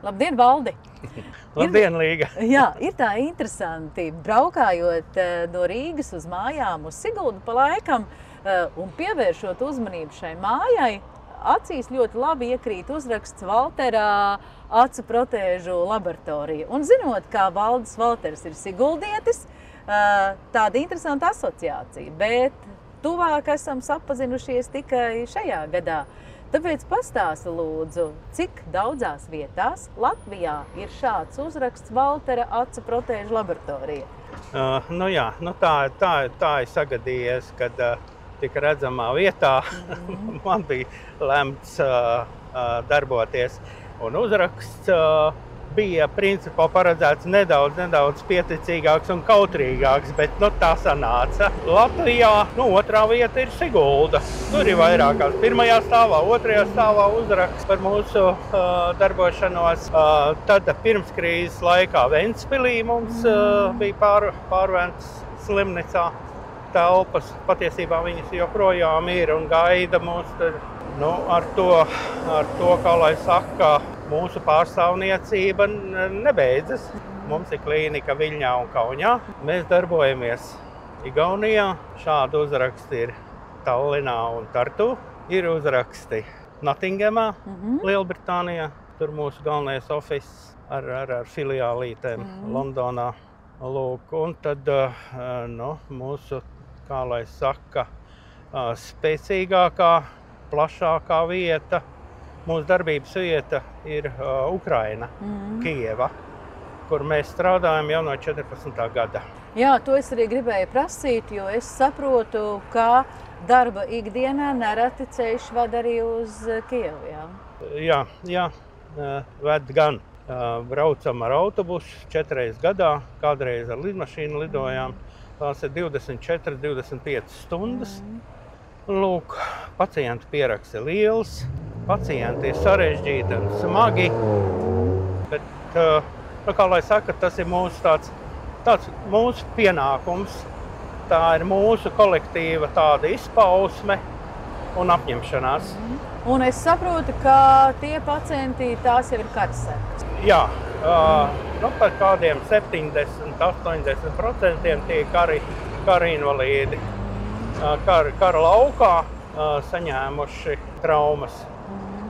Labdien, Valdi! Labdien, Līga! Jā, ir tā interesanti, braukājot no Rīgas uz mājām uz Siguldu pa laikam un pievēršot uzmanību šai mājai, acīs ļoti labi iekrīt uzraksts Valtera acu protēžu laboratorija. Un zinot, kā Valdis Valters ir siguldietis, tāda interesanta asociācija, bet tuvāk esam sapazinušies tikai šajā gadā. Tāpēc pastāsti lūdzu, cik daudzās vietās Latvijā ir šāds uzraksts Valtera acu protēžu laboratorija? Tā ir sagadījies, kad tik redzamā vietā man bija lemts darboties. Un uzraksts bija principā paredzēts nedaudz pieticīgāks un kautrīgāks, bet tā sanāca. Latvijā otrā vieta ir Sigulda. Tur ir vairākās. Pirmajā stāvā, otrajā stāvā uzraksts par mūsu darbošanos. Tad pirms krīzes laikā Ventspilī mums bija pārvērts slimnīcā telpas. Patiesībā viņas joprojām ir un gaida mūs tur. Ar to, kā lai saka, mūsu pārstāvniecība nebeidzas. Mums ir klīnika Viļņā un Kaunijā. Mēs darbojamies Igaunijā. Šādi uzraksti ir Tallinā un Tartu. Ir uzraksti Nottingemā, Lielbritānijā. Tur mūsu galvenais office ar filiālītēm Londonā. Lūk, un tad mūsu, kā lai saka, spēcīgākā, plašākā vieta, mūsu darbības vieta ir Ukraina, Kijeva, kur mēs strādājam jau no 14. gada. Jā, to es arī gribēju prasīt, jo es saprotu, ka darba ikdienā nereti ceļš ved arī uz Kijevu, jā? Jā, ved gan. Braucam ar autobusu 4 reizes gadā, kādreiz ar lidmašīnu lidojām. Tās ir 24–25 stundas. Lūk, pacientu pieraksts ir liels, pacienti ir sarežģīti un smagi, bet, kā lai saka, tas ir mūsu tāds mūsu pienākums, tā ir mūsu kolektīva tāda izpausme un apņemšanās. Un es saprotu, ka tie pacienti tās jau ir karsētas. Jā, par kādiem 70–80% tie kara invalīdi. Kara laukā saņēmuši traumas.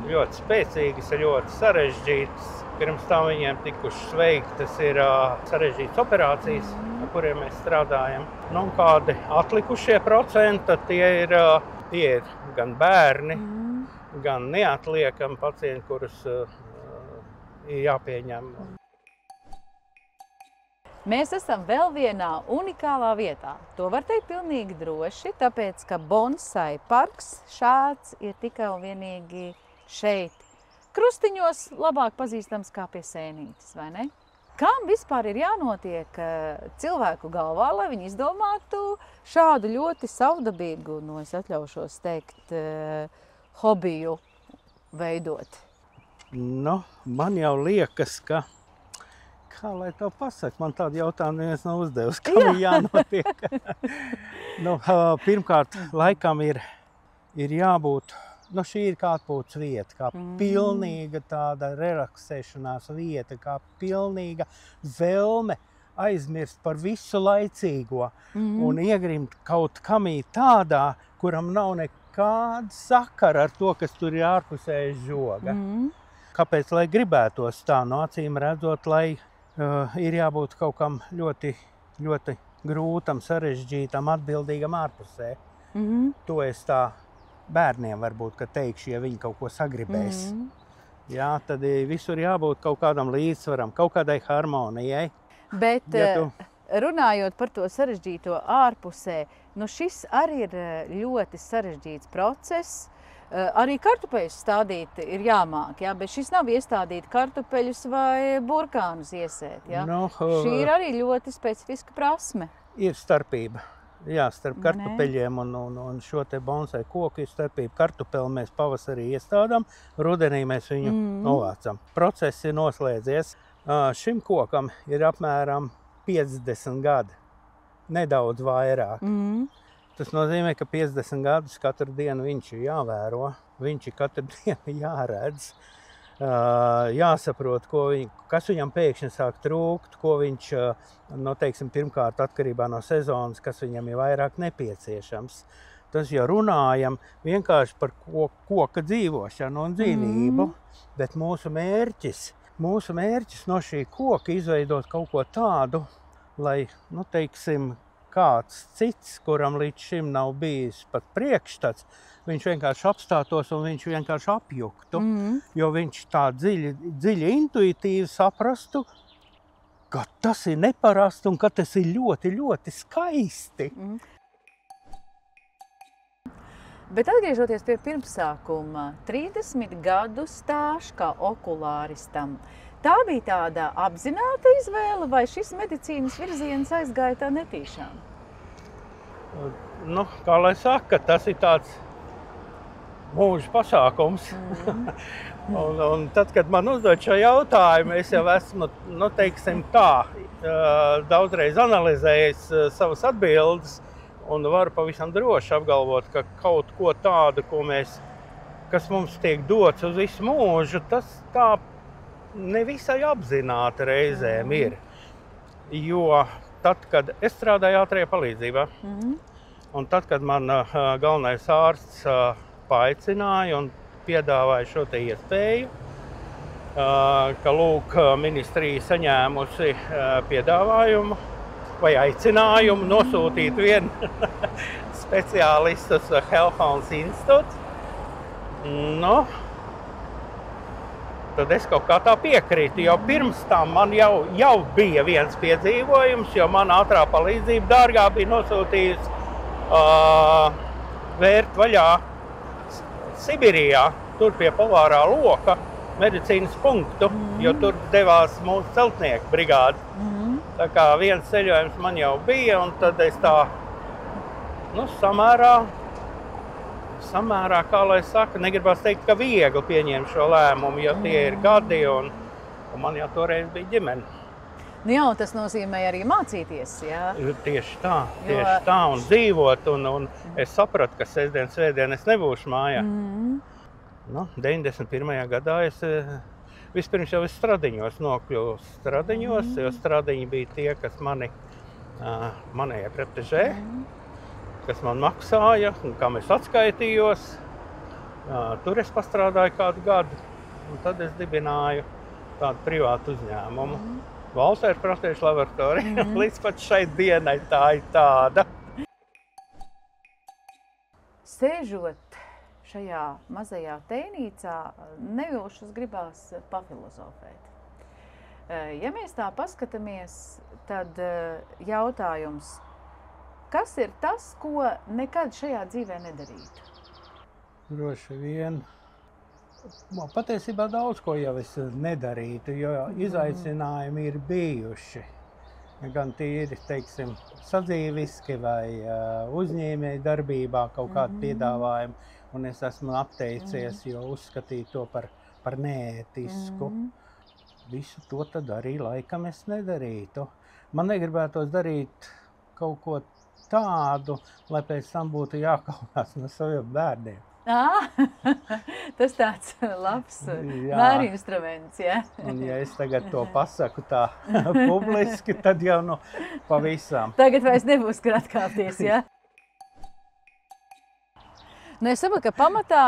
Ļoti spēcīgas, ļoti sarežģītas. Pirms tam viņiem tikušas veiktas ir sarežģītas operācijas, ar kuriem mēs strādājam. Kādi atlikušie procenti, tie ir gan bērni, gan neatliekami pacienti, kurus ir jāpieņem. Mēs esam vēl vienā unikālā vietā. To var teikt pilnīgi droši, tāpēc, ka bonsai parks šāds ir tikai un vienīgi šeit. Krustiņos labāk pazīstams kā pie Sēnītes, vai ne? Kam vispār ir jānotiek cilvēku galvā, lai viņi izdomātu šādu ļoti savdabīgu, es atļaušos teikt, hobiju veidot? Man jau liekas, ka kā lai to pasaka? Man tādu jautājumu neviens nav uzdevis. Kam ir jānotiek? Pirmkārt, laikam ir jābūt, šī ir kā atpūtas vieta, kā pilnīga tāda relaksēšanās vieta, kā pilnīga vēlme aizmirst par visu laicīgo un iegrimt kaut kamī tādā, kuram nav nekāda sakara ar to, kas tur ir ārpusējas žoga. Kāpēc, lai gribētos tā, acīm redzot, lai ir jābūt kaut kam ļoti, ļoti grūtam, sarežģītam, atbildīgam ārpusē. To es tā bērniem varbūt, ka teikšu, ja viņi kaut ko sagribēs. Jā, tad visur jābūt kaut kādam līdzsvaram, kaut kādai harmonijai. Bet runājot par to sarežģīto ārpusē, šis arī ir ļoti sarežģīts process. Arī kartupeļus stādīt ir jāmāk, bet šis nav iestādīt kartupeļus vai burkānus iesēt. Šī ir arī ļoti specifiska prasme. Ir starpība. Jā, starp kartupeļiem un šo te bonsai koku ir starpība. Kartupeli mēs pavasarī iestādām, rudenī mēs viņu novācam. Process ir noslēdzies. Šim kokam ir apmēram 50 gadi, nedaudz vairāk. Tas nozīmē, ka 50 gadus katru dienu viņš ir jāvēro, viņš ir katru dienu jāredz, jāsaprot, kas viņam pēkšņi sāk trūkt, ko viņš, teiksim, pirmkārt atkarībā no sezonas, kas viņam ir vairāk nepieciešams. Tas jau runājam vienkārši par koka dzīvošanu un dzīvību, bet mūsu mērķis no šī koka izveidot kaut ko tādu, lai, teiksim, kāds cits, kuram līdz šim nav bijis pat priekšstats, viņš vienkārši apstātos un viņš vienkārši apjuktu, jo viņš tā dziļi intuitīvi saprastu, ka tas ir neparasti un ka tas ir ļoti, ļoti skaisti. Bet atgriežoties pie pirmsākuma, 30 gadu stāžs kā okulāristam, tā bija tāda apzināta izvēle, vai šis medicīnas virziens aizgāja tā netīšām? Kā lai saka, tas ir tāds mūža pasākums. un tad, kad man uzdod šo jautājumu, es jau esmu, teiksim tā, daudzreiz analizējis savas atbildes un varu pavisam droši apgalvot, ka kaut ko tādu, kas mums tiek dots uz visu mūžu, tas tā nevisai apzināti reizēm ir, jo tad, kad es strādāju ātrajā palīdzībā, un tad, kad man galvenais ārsts paaicināja un piedāvāja šo te iespēju, ka lūk, ministrija saņēmusi piedāvājumu vai aicinājumu nosūtīt vienu speciālistu uz Hellhounds institūtu. Tad es kaut kā tā piekrītu, jo pirms tam man jau bija viens piedzīvojums, jo man ātrā palīdzība dārgā bija nosūtījusi vērt vaļā Sibirijā, tur pie Polārā loka, medicīnas punktu, jo tur devās mūsu celtnieku brigāde. Tā kā viens ceļojums man jau bija, un tad es tā, samērā, kā lai saka, negribas teikt, ka viegli pieņemt šo lēmumu, jo tie ir gadi, un man jau toreiz bija ģimene. Jā, un tas nozīmē arī mācīties, jā? Tieši tā, un dzīvot, un es sapratu, ka sestdien, svētdien es nebūšu mājā. 91. gadā es vispirms jau Stradiņos nokļuvu Stradiņos, jo Stradiņi bija tie, kas mani pretežē, kas man maksāja, un kam es atskaitījos. Tur es pastrādāju kādu gadu, un tad es dibināju tādu privātu uzņēmumu. Valtēra prostēšu laboratorija, līdz pat šai dienai tā ir tāda. Sēžot šajā mazajā teinīcā, nevilšas gribās pafilozofēt. Ja mēs tā paskatāmies, tad jautājums, kas ir tas, ko nekad šajā dzīvē nedarītu? Droši vien. Patiesībā daudz ko jau es nedarītu, jo izaicinājumi ir bijuši. Gan tīri, teiksim, sadzīviski vai uzņēmēju darbībā kaut kādu piedāvājumu, un es esmu atteicies, jo uzskatīju to par neētisku. Visu to tad arī laikam es nedarītu. Man negribētos darīt kaut ko tādu, lai pēc tam būtu jākaunās no saviem bērniem. Tas tāds labs mērinstruments, jā. Un ja es tagad to pasaku tā publiski, tad jau pavisam. Tagad vairs nebūs, kur atkāpties, jā? Es saprotu, ka pamatā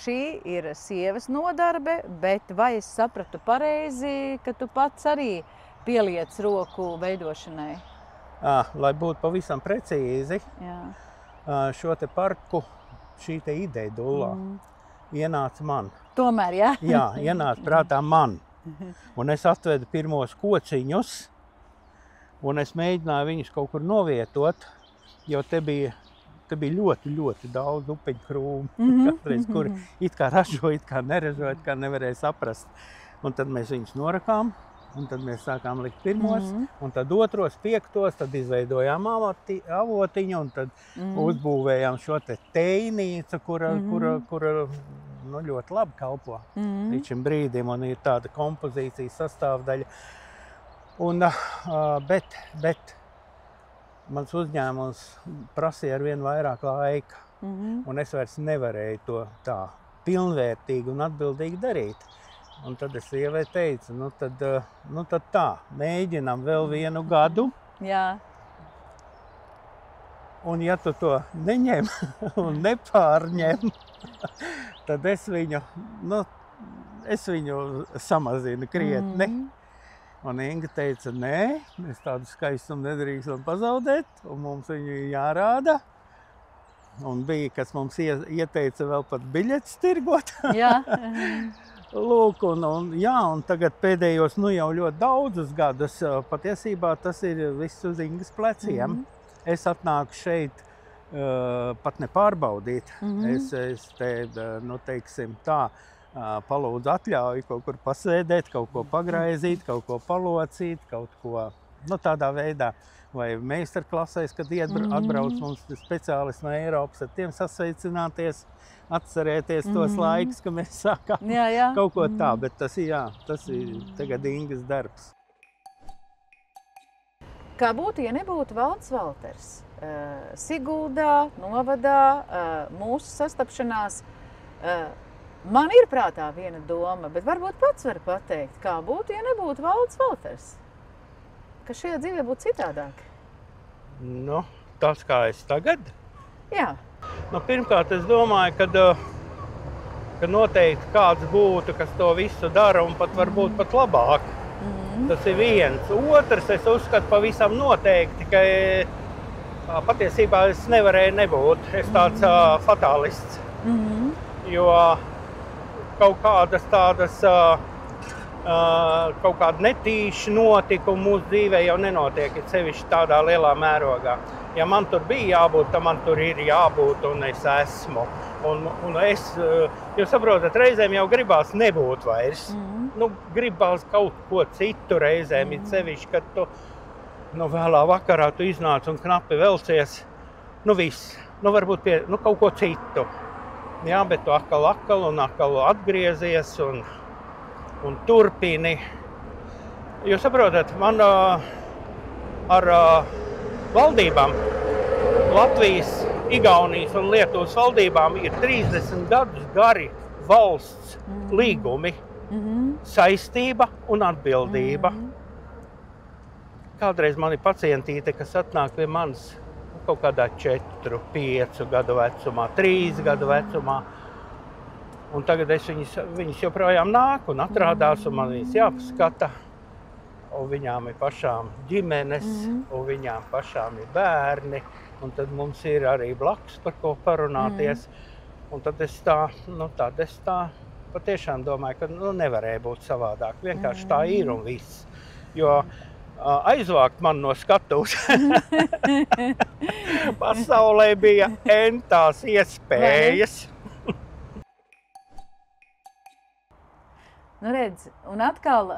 šī ir sievas nodarbe, bet vai es sapratu pareizi, ka tu pats arī pieliec roku veidošanai? Lai būtu pavisam precīzi, šo te parku, šī te ideja Dullā ienāca man. Tomēr, jā? Jā, ienāca prātā man. Un es atvedu pirmos kociņus, un es mēģināju viņus kaut kur novietot, jo te bija ļoti, ļoti daudz upeņu krūmu, katreiz, kuri it kā ražo, it kā neražo, it kā nevarēja saprast. Un tad mēs viņus norakām, un tad mēs sākām likt pirmos, un tad otros, piektos, tad izveidojām avotiņu, un tad uzbūvējām šo te teinīcu, kura ļoti labi kalpo līdz šim brīdim, un ir tāda kompozīcijas sastāvdaļa. Un, bet mans uzņēmums prasīja ar vien vairāk laika. Un es vairs nevarēju to tā pilnvērtīgi un atbildīgi darīt. Un tad es sievai teicu, nu tad tā, mēģinam vēl 1 gadu. Jā. Un ja tu to neņem un nepārņem, tad es viņu samazinu krietni. Un Inga teica, nē, mēs tādu skaistumu nedrīkstam pazaudēt, un mums viņu jārāda. Un bija, kas mums ieteica vēl pat biļetes tirgot. Jā. Lūk, un tagad pēdējos jau ļoti daudzus gadus patiesībā tas ir viss uz Ingas pleciem. Es atnāku šeit pat nepārbaudīt. Es te, teiksim tā, palūdzu atļauju kaut kur pasēdēt, kaut ko pagraizīt, kaut ko palocīt, kaut ko tādā veidā. Vai meistarklasēs, kad atbrauc mums speciālisti no Eiropas, ar tiem sasveicināties, atcerēties tos laikus, ka mēs sākām kaut ko tā, bet tas ir tagad Ingas darbs. Kā būtu, ja nebūtu Valds Valters? Siguldā, novadā, mūsu sastapšanās. Man ir prātā viena doma, bet varbūt pats var pateikt, kā būtu, ja nebūtu Valds Valters? Ka šajā dzīvē būtu citādāk? Tas kā es tagad? Jā. Pirmkārt, es domāju, ka noteikti kāds būtu, kas to visu dara un pat varbūt pat labāk. Tas ir viens. Otrs, es uzskatu pavisam noteikti, ka patiesībā es nevarēju nebūt. Es tāds fatālists. Jo kaut kādas tādas kaut kādi netīši notikumi mūsu dzīvē jau nenotiek, it sevišķi tādā lielā mērogā. Ja man tur bija jābūt, tad man tur ir jābūt, un es esmu. Un es, jūs saprotat, reizēm jau gribās nebūt vairs. Gribās kaut ko citu reizēm, it sevišķi, kad tu vēlā vakarā tu iznāc un knapi velcies. Viss. Varbūt kaut ko citu. Jā, bet tu atkal atgriezies un turpini. Jūs saprotat, man ar valdībām, Latvijas, Igaunijas un Lietuvas valdībām ir 30 gadus gari valsts līgumi, saistība un atbildība. Kādreiz man ir pacientīte, kas atnāk pie manis kaut kādā 4, 5 gadu vecumā, 3 gadu vecumā. Un tagad viņas joprojām nāk un atrādās, un man viņas jāpaskata. Un viņām ir pašām ģimenes, un viņām pašām ir bērni. Un tad mums ir arī blakus par ko parunāties. Un tad es tā patiešām domāju, ka nevarēja būt savādāk. Vienkārši tā ir un viss. Jo aizvākt man no skatuves. Pasaulē bija entās iespējas. Redz, un atkal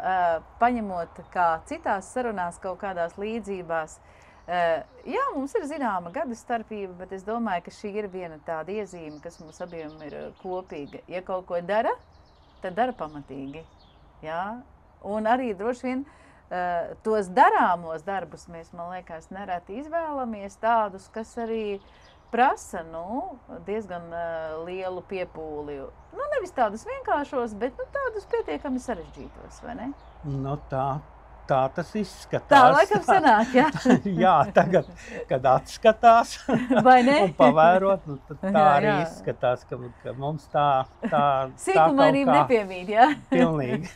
paņemot kā citās sarunās kaut kādās līdzībās, jā, mums ir zināma gadu starpība, bet es domāju, ka šī ir viena tāda iezīme, kas mums abiem ir kopīga. Ja kaut ko dara, tad dara pamatīgi. Jā? Un arī droši vien tos darāmos darbus mēs, man liekas, nereti izvēlamies tādus, kas arī prasa diezgan lielu piepūli. Nevis tādus vienkāršos, bet tādus pietiekami sarežģītos, vai ne? Tā tas izskatās. Tā laikam sanāk, jā. Jā, tagad, kad atskatās un pavērot, tad tā arī izskatās, ka mums tā Sīkumainība nepiemīt, jā? Pilnīgi.